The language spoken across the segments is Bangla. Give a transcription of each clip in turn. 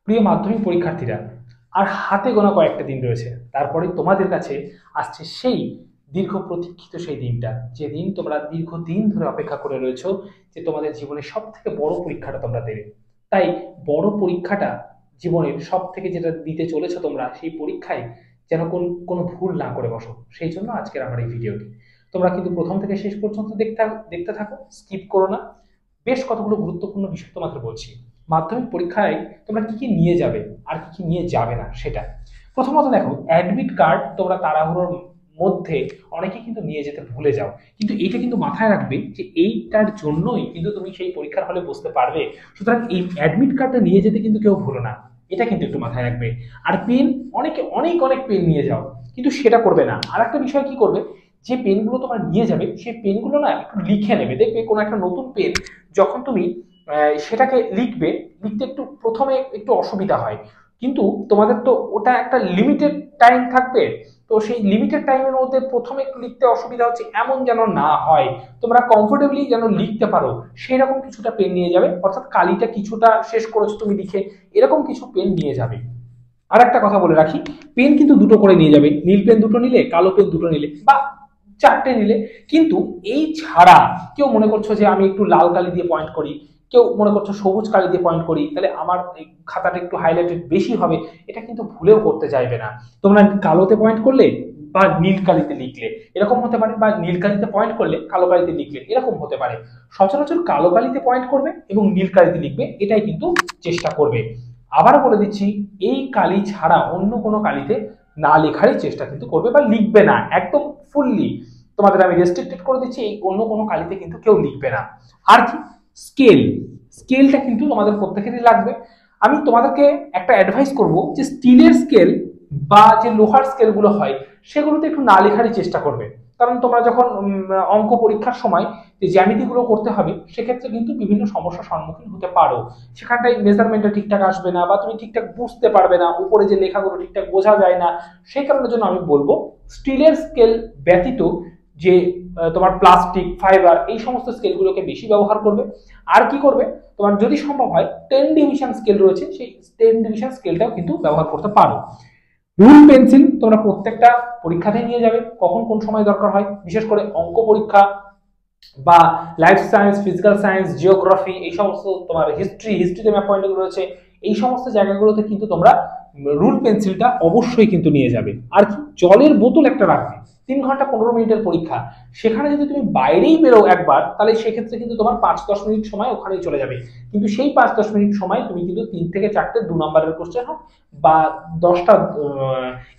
প্রিয় মাধ্যমিক পরীক্ষার্থীরা, আর হাতে গোনা কয়েকটা দিন রয়েছে, তারপরে তোমাদের কাছে আসছে সেই দীর্ঘ প্রতীক্ষিত সেই দিনটা, যেদিন তোমরা দীর্ঘদিন ধরে অপেক্ষা করে রয়েছো যে তোমাদের জীবনের সব থেকে বড় পরীক্ষাটা তোমরা দেবে। তাই বড় পরীক্ষাটা জীবনের সব থেকে যেটা দিতে চলেছো তোমরা, সেই পরীক্ষায় যেন কোনো ভুল না করে বসো, সেই জন্য আজকের আমার এই ভিডিওটি। তোমরা কিন্তু প্রথম থেকে শেষ পর্যন্ত দেখতে থাকো, স্কিপ করো না। বেশ কতগুলো গুরুত্বপূর্ণ বিষয় তোমাদের বলছি। মাধ্যমিক পরীক্ষায় তোমরা কি কি নিয়ে যাবে আর কি কি নিয়ে যাবে না সেটা। প্রথমত দেখো, অ্যাডমিট কার্ড তোমরা তাড়াহুড়োর মধ্যে অনেকে কিন্তু নিয়ে যেতে ভুলে যাও, কিন্তু এইটা কিন্তু মাথায় রাখবে যে এইটার জন্যই কিন্তু তুমি সেই পরীক্ষার হলে বসতে পারবে। সুতরাং এই অ্যাডমিট কার্ডটা নিয়ে যেতে কিন্তু কেউ ভুলো না, এটা কিন্তু একটু মাথায় রাখবে। আর পেন, অনেকে অনেক অনেক পেন নিয়ে যাও, কিন্তু সেটা করবে না। আর একটা বিষয় কি করবে, যে পেনগুলো তোমরা নিয়ে যাবে সেই পেনগুলো না একটু লিখে নেবে। দেখবে কোনো একটা নতুন পেন যখন তুমি সেটাকে লিখতে একটু প্রথমে একটু অসুবিধা হয়, কিন্তু তোমাদের তো ওটা একটা লিমিটেড টাইম থাকবে। তো সেই লিমিটেড টাইমের মধ্যে প্রথমে একটু লিখতে অসুবিধা হচ্ছে এমন যেন না হয়, তোমরা কমফোর্টেবলি যেন লিখতে পারো সেই রকম কিছুটা পেন নিয়ে যাবে। অর্থাৎ কালিটা কিছুটা শেষ করেছো তুমি লিখে, এরকম কিছু পেন নিয়ে যাবে। আর একটা কথা বলে রাখি, পেন কিন্তু দুটো করে নিয়ে যাবে। নীল পেন দুটো নিলে, কালো পেন দুটো নিলে, বা চারটে নিলে। কিন্তু এই ছাড়া কেউ মনে করছো যে আমি একটু লাল কালি দিয়ে পয়েন্ট করি, কেউ মনে করছো সবুজ কালি দিয়ে পয়েন্ট করি, তাহলে আমার এই খাতাটা একটু হাইলাইটেড বেশি হবে, এটা কিন্তু ভুলেও করতে চাইবে না। তোমরা কালোতে পয়েন্ট করলে বা নীল কালিতে লিখলে এরকম হতে পারে, বা নীল কালিতে পয়েন্ট করলে কালো কালিতে লিখলে এরকম হতে পারে। সচরাচর কালো কালিতে পয়েন্ট করবে এবং নীল কালিতে লিখবে, এটাই কিন্তু চেষ্টা করবে। আবার বলে দিচ্ছি, এই কালি ছাড়া অন্য কোনো কালিতে না লেখারই চেষ্টা কিন্তু করবে, বা লিখবে না একদম ফুললি। তোমাদের আমি রেস্ট্রিক্টেড করে দিচ্ছি, এই অন্য কোনো কালিতে কিন্তু কেউ লিখবে না। আর কি, স্কেল, স্কেলটা কিন্তু তোমাদের প্রত্যেকেরই লাগবে। আমি তোমাদেরকে একটা অ্যাডভাইস করব যে স্টিলের স্কেল বা যে লোহার স্কেলগুলো হয় সেগুলোতে একটু না লেখারই চেষ্টা করবে। কারণ তোমরা যখন অঙ্ক পরীক্ষার সময় যে জ্যামিতিগুলো করতে হবে, সেক্ষেত্রে কিন্তু বিভিন্ন সমস্যার সম্মুখীন হতে পারো। সেখানটায় মেজারমেন্টটা ঠিকঠাক আসবে না, বা তুমি ঠিকঠাক বুঝতে পারবে না, উপরে যে লেখাগুলো ঠিকঠাক বোঝা যায় না। সেই কারণের জন্য আমি বলবো স্টিলের স্কেল ব্যতীত যে তোমার প্লাস্টিক, ফাইবার, এই সমস্ত স্কেলগুলোকে বেশি ব্যবহার করবে। আর কি করবে, তোমার যদি সম্ভব হয় 10 ডিভিশন স্কেল রয়েছে, সেই 10 ডিভিশন স্কেলটাও কিন্তু ব্যবহার করতে পারো। রুল পেন্সিল তোমরা প্রত্যেকটা পরীক্ষাতে নিয়ে যাবে, কখন কোন সময় দরকার হয়, বিশেষ করে অঙ্ক পরীক্ষা বা life science, physical science, geography, এই সমস্ত তোমার হিস্ট্রিতে ম্যাপ পয়েন্ট রয়েছে, এই সমস্ত জায়গাগুলোতে কিন্তু তোমরা রুল পেন্সিলটা অবশ্যই কিন্তু নিয়ে যাবে। আর কি, জলের বোতল একটা রাখবে। 3 ঘন্টা 15 মিনিটের পরীক্ষা, সেখানে যদি তুমি বাইরেই বেরো একবার, তাহলে সেক্ষেত্রে কিন্তু তোমার 5-10 মিনিট সময় ওখানেই চলে যাবে। কিন্তু সেই 5-10 মিনিট সময় তুমি কিন্তু 3 থেকে 4টে 2 নম্বরের কোশ্চেন হোক বা 10টা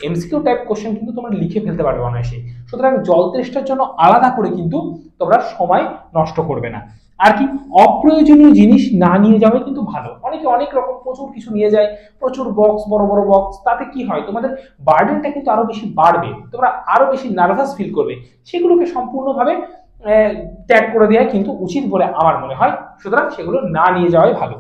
এমসিকিউ টাইপ কোশ্চেন কিন্তু তোমরা লিখে ফেলতে পারবে অনায়াসে। সুতরাং জল তেষ্টার জন্য আলাদা করে কিন্তু তোমরা সময় নষ্ট করবে না। আর কি, অপ্রয়োজনীয় জিনিস না নিয়ে যাওয়াই কিন্তু ভালো। অনেকে অনেক রকম প্রচুর কিছু নিয়ে যায়, প্রচুর বক্স, বড় বড় বক্স, তাতে কি হয়, তোমাদের বার্ডেনটা কিন্তু আরো বেশি বাড়বে, তোমরা আরো বেশি নার্ভাস ফিল করবে। সেগুলোকে সম্পূর্ণভাবে ত্যাগ করে দেওয়া কিন্তু উচিত বলে আমার মনে হয়। সুতরাং সেগুলো না নিয়ে যাওয়াই ভালো।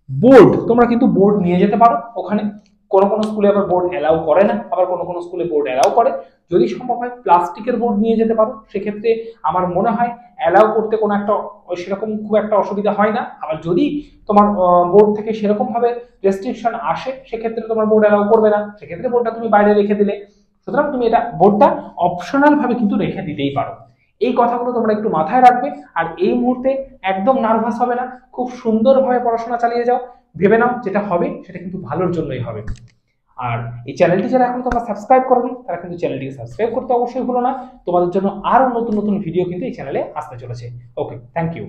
বোর্ড, তোমরা কিন্তু বোর্ড নিয়ে যেতে পারো ওখানে। কোনো কোনো স্কুলে আবার বোর্ড এলাও করে না, আবার কোনো কোনো স্কুলে বোর্ড এলাও করে। যদি সম্ভব হয় প্লাস্টিকের বোর্ড নিয়ে যেতে পারো, সেক্ষেত্রে আমার মনে হয় অ্যালাউ করতে কোনো একটা সেরকম খুব একটা অসুবিধা হয় না। আবার যদি তোমার বোর্ড থেকে সেরকম ভাবে রেস্ট্রিকশন আসে, সেক্ষেত্রে তোমার বোর্ড অ্যালাউ করবে না, সেক্ষেত্রে বোর্ডটা তুমি বাইরে রেখে দিলে। সুতরাং তুমি এটা বোর্ডটা অপশনাল ভাবে কিন্তু রেখে দিতেই পারো। এই কথাগুলো তোমরা একটু মাথায় রাখবে। আর এই মুহূর্তে একদম নার্ভাস হবে না, খুব সুন্দরভাবে পড়াশোনা চালিয়ে যাও। ভেবে নাও যেটা হবে সেটা কিন্তু ভালোর জন্যই হবে। আর এই চ্যানেলটি যারা এখন তোমরা সাবস্ক্রাইব করোনি, তারা কিন্তু চ্যানেলটিকে সাবস্ক্রাইব করতে অবশ্যই ভুলো না। তোমাদের জন্য আরো নতুন নতুন ভিডিও কিন্তু এই চ্যানেলে আসতে চলেছে। ওকে, থ্যাংক ইউ।